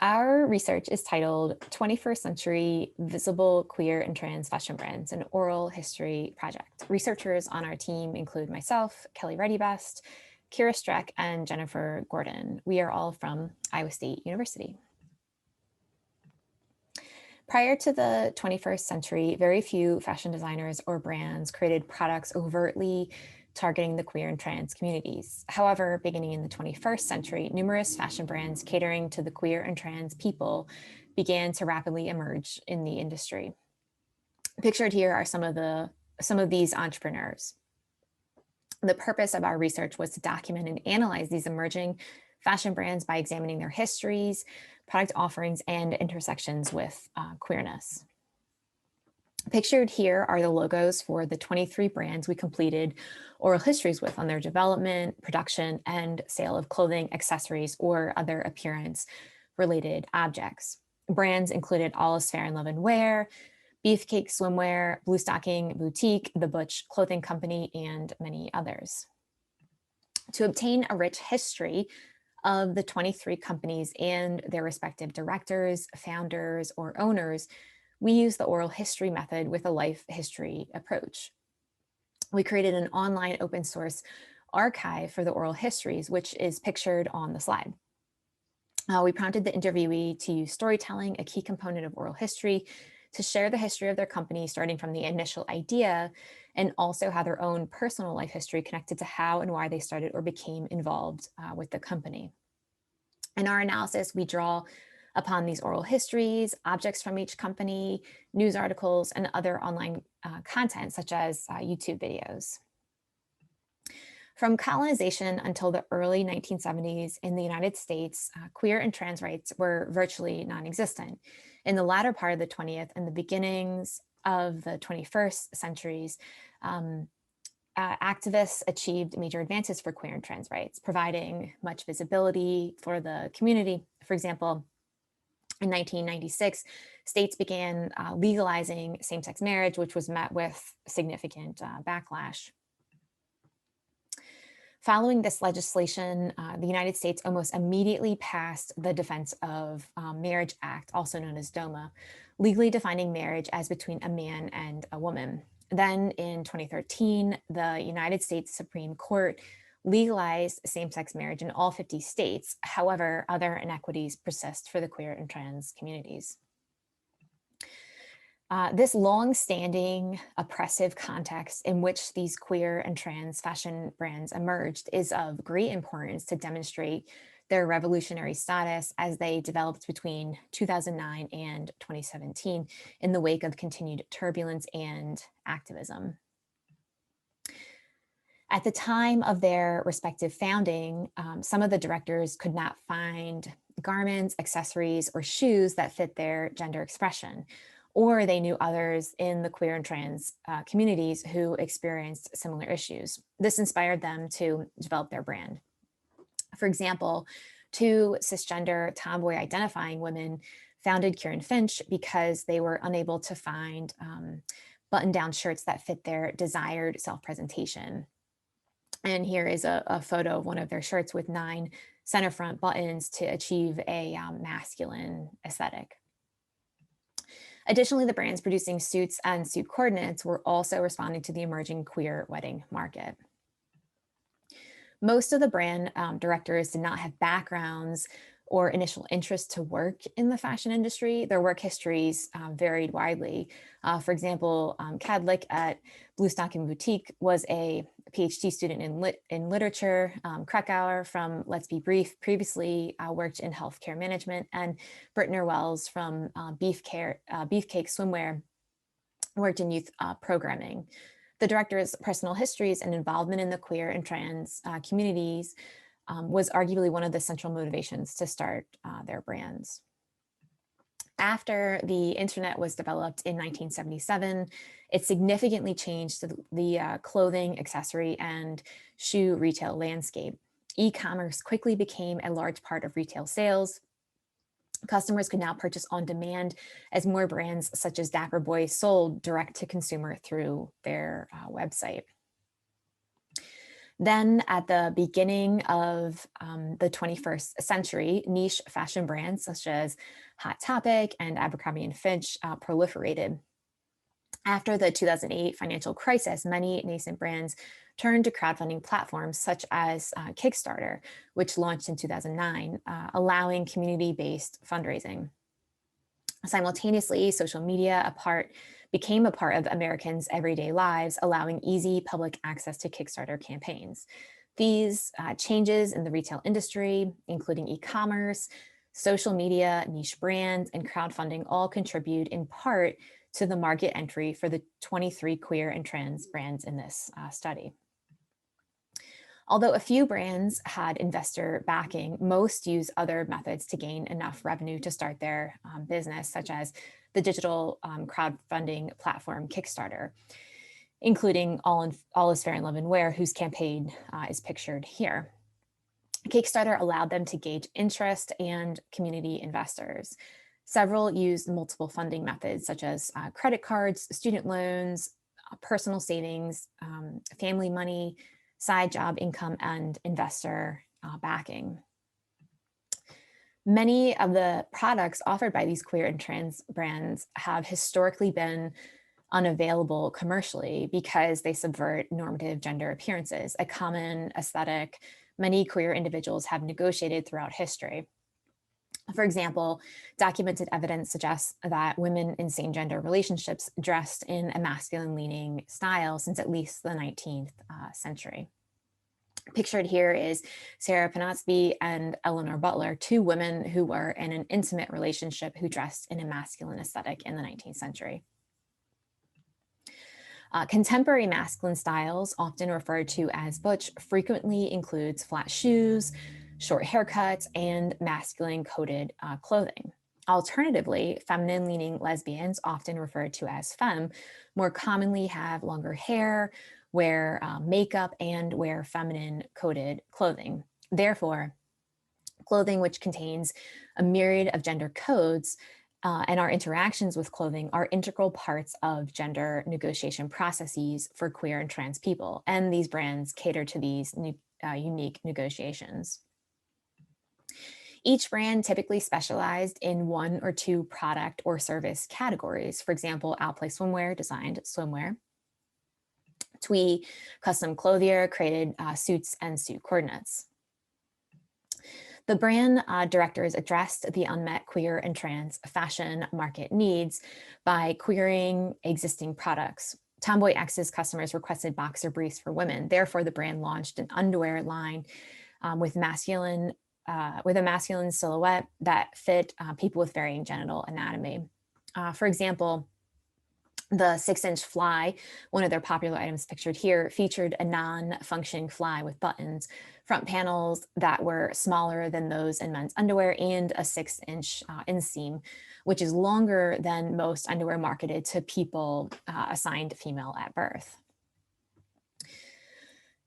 Our research is titled 21st Century Visible Queer and Trans Fashion Brands, an oral history project. Researchers on our team include myself, Kelly Reddy-Best, Kyra Streck, and Jennifer Gordon. We are all from Iowa State University. Prior to the 21st century, very few fashion designers or brands created products overtly targeting the queer and trans communities. However, beginning in the 21st century, numerous fashion brands catering to the queer and trans people began to rapidly emerge in the industry. Pictured here are some of these entrepreneurs. The purpose of our research was to document and analyze these emerging fashion brands by examining their histories, product offerings, and intersections with queerness. Pictured here are the logos for the 23 brands we completed oral histories with on their development, production, and sale of clothing, accessories, or other appearance-related objects. Brands included All Is Fair in Love and Wear, Beefcake Swimwear, Blue Stocking Boutique, The Butch Clothing Company, and many others. To obtain a rich history of the 23 companies and their respective directors, founders, or owners, we use the oral history method with a life history approach. We created an online open source archive for the oral histories, which is pictured on the slide. We prompted the interviewee to use storytelling, a key component of oral history, to share the history of their company, starting from the initial idea, and also how their own personal life history connected to how and why they started or became involved with the company. In our analysis, we draw upon these oral histories, objects from each company, news articles, and other online content, such as YouTube videos. From colonization until the early 1970s in the United States, queer and trans rights were virtually non-existent. In the latter part of the 20th and the beginnings of the 21st centuries, activists achieved major advances for queer and trans rights, providing much visibility for the community. For example, in 1996, states began legalizing same-sex marriage, which was met with significant backlash. Following this legislation, the United States almost immediately passed the Defense of Marriage Act, also known as DOMA, legally defining marriage as between a man and a woman. Then in 2013, the United States Supreme Court legalized same-sex marriage in all 50 states. However, other inequities persist for the queer and trans communities. This long-standing oppressive context in which these queer and trans fashion brands emerged is of great importance to demonstrate their revolutionary status as they developed between 2009 and 2017 in the wake of continued turbulence and activism. At the time of their respective founding, some of the directors could not find garments, accessories, or shoes that fit their gender expression, or they knew others in the queer and trans communities who experienced similar issues. This inspired them to develop their brand. For example, two cisgender tomboy identifying women founded Kieran Finch because they were unable to find button-down shirts that fit their desired self-presentation. And here is a photo of one of their shirts with 9 center front buttons to achieve a masculine aesthetic. Additionally, the brands producing suits and suit coordinates were also responding to the emerging queer wedding market. Most of the brand directors did not have backgrounds or initial interest to work in the fashion industry. Their work histories varied widely. For example, Cadlick at Blue Stocking Boutique was a PhD student in literature. Krakauer from Let's Be Brief previously worked in healthcare management, and Brittner Wells from Beefcake Swimwear worked in youth programming. The director's personal histories and involvement in the queer and trans communities was arguably one of the central motivations to start their brands. After the internet was developed in 1977, it significantly changed the clothing, accessory, and shoe retail landscape. E-commerce quickly became a large part of retail sales. Customers could now purchase on demand as more brands such as Dapper Boy sold direct to consumer through their website. Then at the beginning of the 21st century, niche fashion brands such as Hot Topic and Abercrombie and Fitch proliferated. After the 2008 financial crisis, many nascent brands turned to crowdfunding platforms such as Kickstarter, which launched in 2009, allowing community-based fundraising. Simultaneously, social media became a part of Americans' everyday lives, allowing easy public access to Kickstarter campaigns. These changes in the retail industry, including e-commerce, social media, niche brands, and crowdfunding all contribute in part to the market entry for the 23 queer and trans brands in this study. Although a few brands had investor backing, most use other methods to gain enough revenue to start their business, such as the digital crowdfunding platform Kickstarter, including All Is Fair in Love and Wear, whose campaign is pictured here. Kickstarter allowed them to gauge interest and community investors. Several used multiple funding methods, such as credit cards, student loans, personal savings, family money, side job income, and investor backing. Many of the products offered by these queer and trans brands have historically been unavailable commercially because they subvert normative gender appearances, a common aesthetic many queer individuals have negotiated throughout history. For example, documented evidence suggests that women in same-gender relationships dressed in a masculine-leaning style since at least the 19th century. Pictured here is Sarah Panatsby and Eleanor Butler, two women who were in an intimate relationship who dressed in a masculine aesthetic in the 19th century. Contemporary masculine styles, often referred to as butch, frequently includes flat shoes, short haircuts, and masculine coded clothing. Alternatively, feminine-leaning lesbians, often referred to as femme, more commonly have longer hair, wear makeup, and wear feminine coded clothing. Therefore, clothing which contains a myriad of gender codes and our interactions with clothing are integral parts of gender negotiation processes for queer and trans people, and these brands cater to these unique negotiations. Each brand typically specialized in one or two product or service categories. For example, Outplay Swimwear designed swimwear. Twee Custom Clothier created suits and suit coordinates. The brand directors addressed the unmet queer and trans fashion market needs by queering existing products. Tomboy X's customers requested boxer briefs for women. Therefore, the brand launched an underwear line with a masculine silhouette that fit people with varying genital anatomy. For example, the 6-inch fly, one of their popular items pictured here, featured a non-functioning fly with buttons, front panels that were smaller than those in men's underwear, and a 6-inch inseam, which is longer than most underwear marketed to people assigned female at birth.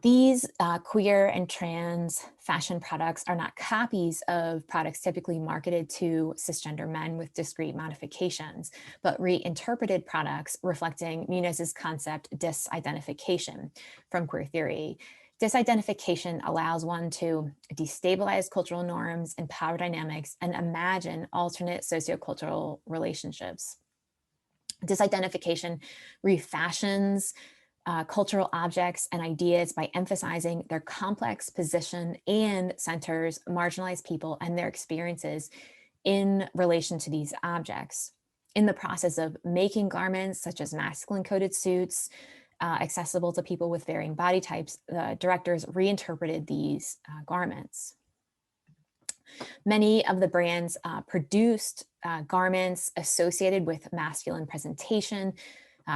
These queer and trans fashion products are not copies of products typically marketed to cisgender men with discrete modifications, but reinterpreted products reflecting Muniz's concept disidentification from queer theory. Disidentification allows one to destabilize cultural norms and power dynamics and imagine alternate sociocultural relationships. Disidentification refashions cultural objects and ideas by emphasizing their complex position and centers marginalized people and their experiences in relation to these objects. In the process of making garments such as masculine coded suits accessible to people with varying body types, the directors reinterpreted these garments. Many of the brands produced garments associated with masculine presentation,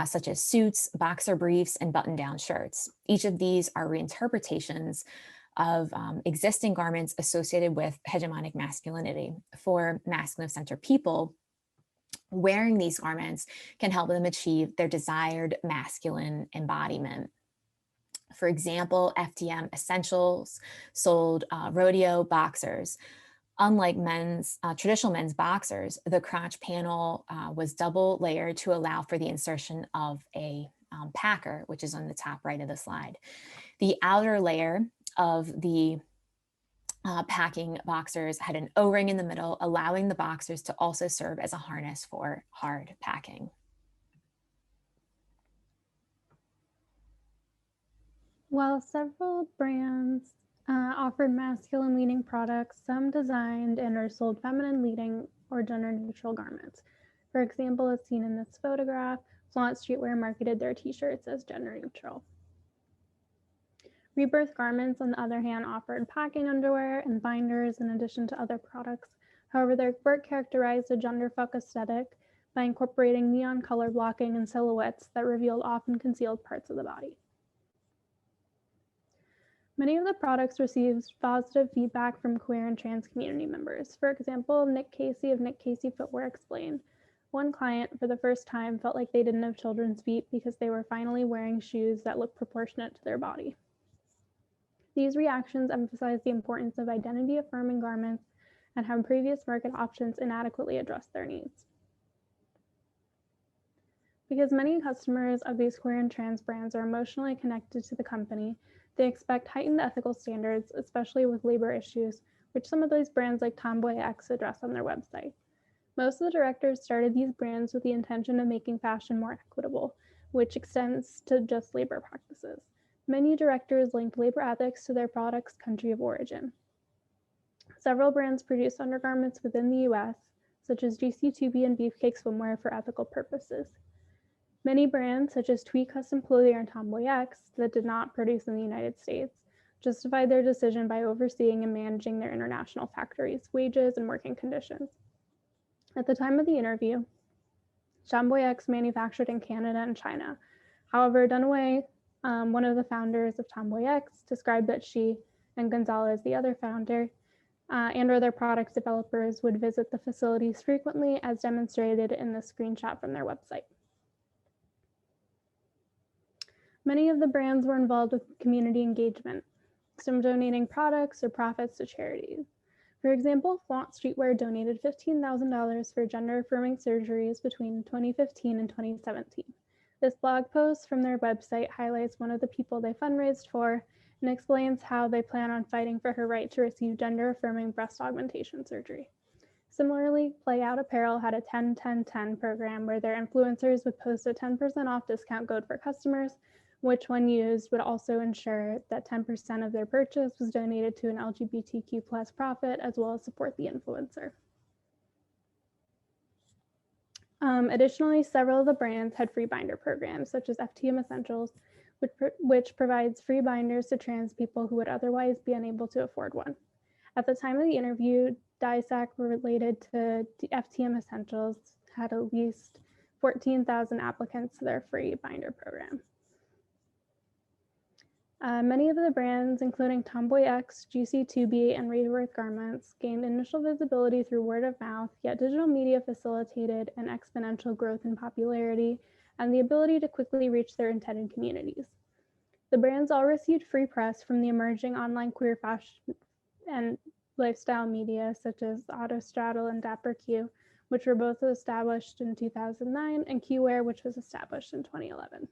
such as suits, boxer briefs, and button-down shirts. Each of these are reinterpretations of existing garments associated with hegemonic masculinity. For masculine-centered people, wearing these garments can help them achieve their desired masculine embodiment. For example, FDM Essentials sold rodeo boxers. Unlike traditional men's boxers, the crotch panel was double layered to allow for the insertion of a packer, which is on the top right of the slide. The outer layer of the packing boxers had an O-ring in the middle, allowing the boxers to also serve as a harness for hard packing. While several brands offered masculine-leaning products, some designed and or sold feminine-leaning or gender-neutral garments. For example, as seen in this photograph, Flaunt Streetwear marketed their t-shirts as gender-neutral. Rebirth Garments, on the other hand, offered packing underwear and binders in addition to other products. However, their work characterized a genderfuck aesthetic by incorporating neon color blocking and silhouettes that revealed often concealed parts of the body. Many of the products received positive feedback from queer and trans community members. For example, Nick Casey of Nick Casey Footwear explained, one client for the first time felt like they didn't have children's feet because they were finally wearing shoes that looked proportionate to their body. These reactions emphasize the importance of identity-affirming garments and how previous market options inadequately addressed their needs. Because many customers of these queer and trans brands are emotionally connected to the company, they expect heightened ethical standards, especially with labor issues, which some of those brands like Tomboy X address on their website. Most of the directors started these brands with the intention of making fashion more equitable, which extends to just labor practices. Many directors linked labor ethics to their product's country of origin. Several brands produce undergarments within the US, such as GC2B and Beefcake Swimwear, for ethical purposes. Many brands, such as Tweed Custom Clothing or Tomboy X, that did not produce in the United States, justified their decision by overseeing and managing their international factories' wages and working conditions. At the time of the interview, Tomboy X manufactured in Canada and China. However, Dunaway, one of the founders of Tomboy X, described that she and Gonzalez, the other founder, and or their product developers would visit the facilities frequently, as demonstrated in the screenshot from their website. Many of the brands were involved with community engagement, some donating products or profits to charities. For example, Flaunt Streetwear donated $15,000 for gender-affirming surgeries between 2015 and 2017. This blog post from their website highlights one of the people they fundraised for and explains how they plan on fighting for her right to receive gender-affirming breast augmentation surgery. Similarly, Play Out Apparel had a 10-10-10 program where their influencers would post a 10% off discount code for customers, which when used would also ensure that 10% of their purchase was donated to an LGBTQ+ profit, as well as support the influencer. Additionally, several of the brands had free binder programs, such as FTM Essentials, which provides free binders to trans people who would otherwise be unable to afford one. At the time of the interview, DISAC related to the FTM Essentials had at least 14,000 applicants to their free binder program. Many of the brands, including Tomboy X, GC2B, and Rebirth Garments, gained initial visibility through word of mouth, yet digital media facilitated an exponential growth in popularity and the ability to quickly reach their intended communities. The brands all received free press from the emerging online queer fashion and lifestyle media, such as Autostraddle and Dapper Q, which were both established in 2009, and Qwear, which was established in 2011.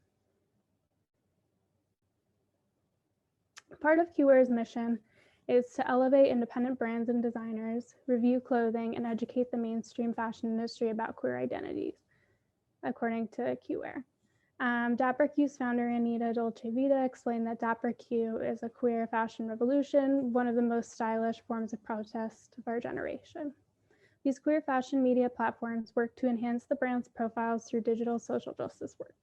Part of Qwear's mission is to elevate independent brands and designers, review clothing, and educate the mainstream fashion industry about queer identities, according to Qwear. Dapper Q's founder, Anita Dolce-Vita, explained that Dapper Q is a queer fashion revolution, one of the most stylish forms of protest of our generation. These queer fashion media platforms work to enhance the brand's profiles through digital social justice work.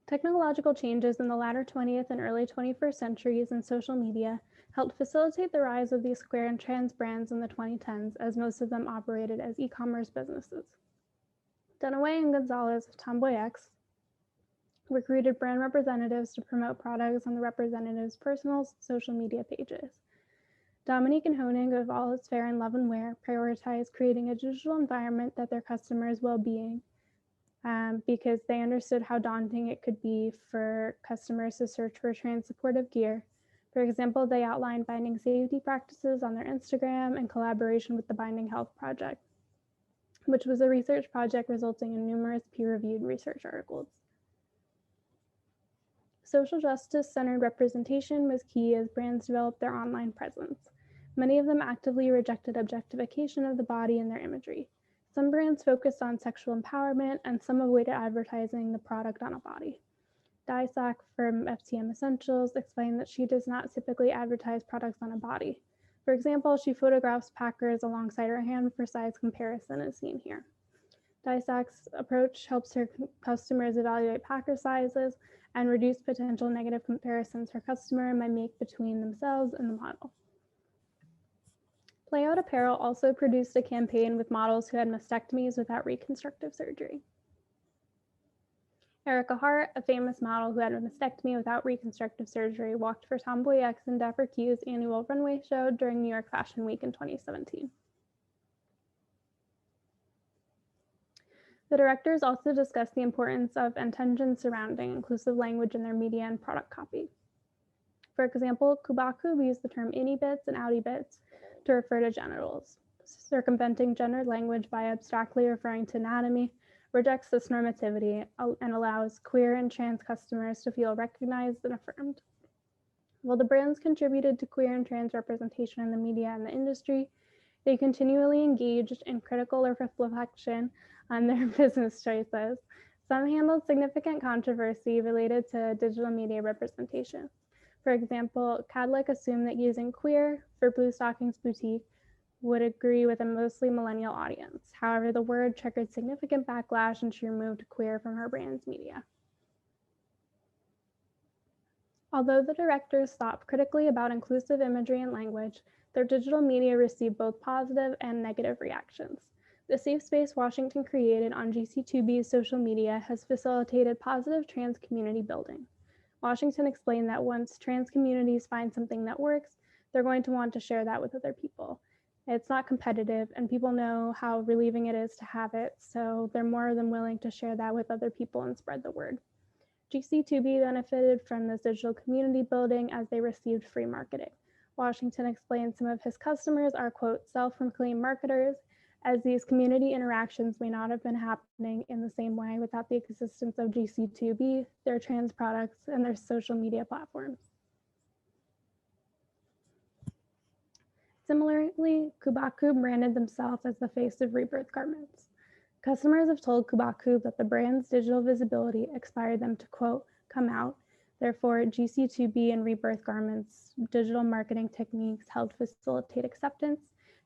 Technological changes in the latter 20th and early 21st centuries in social media helped facilitate the rise of these queer and trans brands in the 2010s, as most of them operated as e-commerce businesses. Dunaway and Gonzalez of Tomboy X recruited brand representatives to promote products on the representatives' personal social media pages. Dominique and Honig of All Is Fair in Love and Wear prioritized creating a digital environment that their customers' well-being, because they understood how daunting it could be for customers to search for trans supportive gear. For example, they outlined binding safety practices on their Instagram in collaboration with the Binding Health Project. which was a research project resulting in numerous peer-reviewed research articles. Social justice-centered representation was key as brands developed their online presence. Many of them actively rejected objectification of the body in their imagery. Some brands focused on sexual empowerment, and some avoided advertising the product on a body. Daisak from FTM Essentials explained that she does not typically advertise products on a body. For example, she photographs packers alongside her hand for size comparison as seen here. Daisak's approach helps her customers evaluate packer sizes and reduce potential negative comparisons her customer might make between themselves and the model. Playout Apparel also produced a campaign with models who had mastectomies without reconstructive surgery. Erica Hart, a famous model who had a mastectomy without reconstructive surgery, walked for Tomboy X and Dapper Q's annual runway show during New York Fashion Week in 2017. The directors also discussed the importance of intentions surrounding inclusive language in their media and product copy. For example, Kubaku used the term innie bits and outie bits to refer to genitals. Circumventing gendered language by abstractly referring to anatomy rejects this normativity and allows queer and trans customers to feel recognized and affirmed. While the brands contributed to queer and trans representation in the media and the industry, they continually engaged in critical reflection on their business choices. Some handled significant controversy related to digital media representation. For example, Cadlick assumed that using queer for Blue Stockings Boutique would agree with a mostly millennial audience. However, the word triggered significant backlash and she removed queer from her brand's media. Although the directors thought critically about inclusive imagery and language, their digital media received both positive and negative reactions. The safe space Washington created on GC2B's social media has facilitated positive trans community building. Washington explained that once trans communities find something that works, they're going to want to share that with other people. It's not competitive, and people know how relieving it is to have it, so they're more than willing to share that with other people and spread the word. GC2B benefited from this digital community building as they received free marketing. Washington explained some of his customers are, quote, self-proclaimed marketers, as these community interactions may not have been happening in the same way without the existence of GC2B, their trans products, and their social media platforms. Similarly, Kubaku branded themselves as the face of rebirth garments. Customers have told Kubaku that the brand's digital visibility inspired them to, quote, come out. Therefore, GC2B and rebirth garments digital marketing techniques helped facilitate acceptance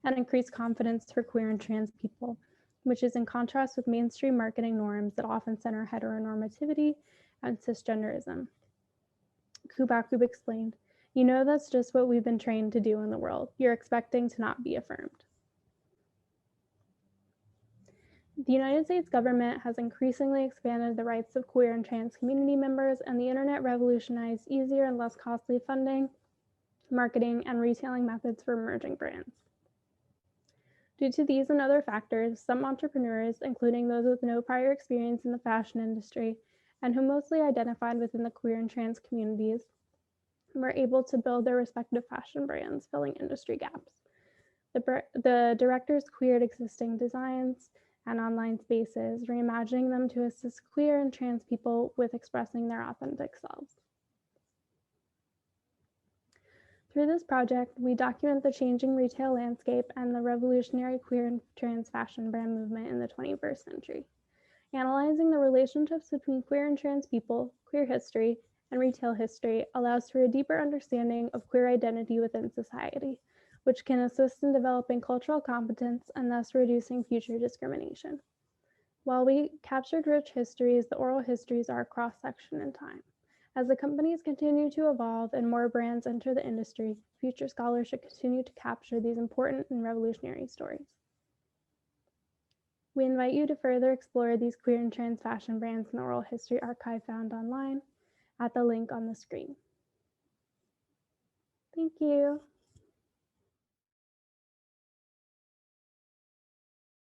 and increase confidence for queer and trans people, which is in contrast with mainstream marketing norms that often center heteronormativity and cisgenderism. Kubaku explained, you know that's just what we've been trained to do in the world. You're expecting to not be affirmed. The United States government has increasingly expanded the rights of queer and trans community members, and the internet revolutionized easier and less costly funding, marketing, and retailing methods for emerging brands. Due to these and other factors, some entrepreneurs, including those with no prior experience in the fashion industry and who mostly identified within the queer and trans communities, were able to build their respective fashion brands, filling industry gaps. The directors queered existing designs and online spaces, reimagining them to assist queer and trans people with expressing their authentic selves. Through this project, we document the changing retail landscape and the revolutionary queer and trans fashion brand movement in the 21st century. Analyzing the relationships between queer and trans people, queer history, and retail history allows for a deeper understanding of queer identity within society, which can assist in developing cultural competence and thus reducing future discrimination. While we captured rich histories, the oral histories are a cross-section in time. As the companies continue to evolve and more brands enter the industry, future scholars should continue to capture these important and revolutionary stories. We invite you to further explore these queer and trans fashion brands in the oral history archive found online at the link on the screen. Thank you.